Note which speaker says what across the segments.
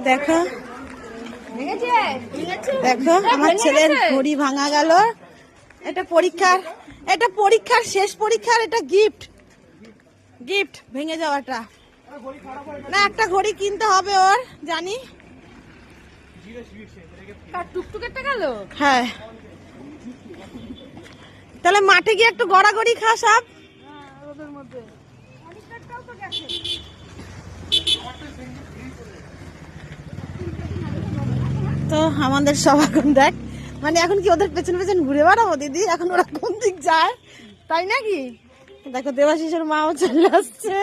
Speaker 1: দেখো দেখো আমার ছেলের ঘড়ি ভাঙা গেল। এটা পরীক্ষার শেষ পরীক্ষার এটা গিফট ভেঙে যাওয়াটা না। একটা ঘড়ি কিনতে হবে ওর, জানি। হ্যাঁ, তাহলে মাঠে গিয়ে একটু গড়াগড়ি খা সব। তো আমাদের সব এখন দেখ, মানে এখন কি ওদের পেছন পেছন ঘুরে বেড়াবো দিদি? এখন ওরা কোন দিক যায়, তাই নাকি? দেখো দেবাশিসের মাও চলে আসছে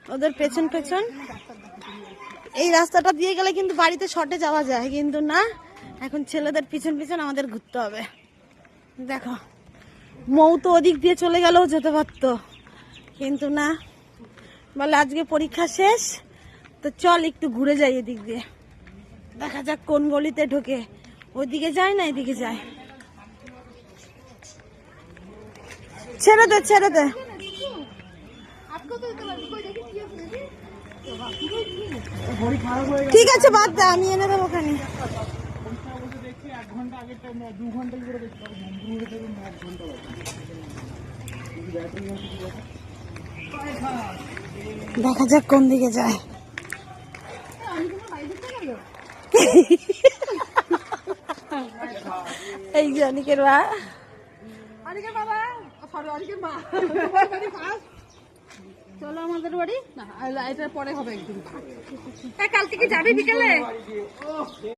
Speaker 1: ওদের পেছন পেছন। এই রাস্তাটা দিয়ে গেলে কিন্তু বাড়িতে শর্টে যাওয়া যায়, কিন্তু না, এখন ছেলেদের পিছন পিছন আমাদের ঘুরতে হবে। দেখো মৌ তো ওদিক দিয়ে চলে গেলেও যেতে পারতো, কিন্তু না, বলে আজকে পরীক্ষা শেষ, তো চল একটু ঘুরে যাই এদিক দিয়ে, দেখা যাক কোন গলিতে ঢোকে। ওইদিকে যায় না এদিকে যায়। ছেড়ে দে। ঠিক আছে বাদ দে, আমি এনে দেবো ওখানে। দেখা যাক কোন দিকে যায়। এই যে অনিকের মা,
Speaker 2: চলো আমাদের বাড়ি না, এটা পরে হবে একদিন। কাল থেকে যাবি বিকেলে?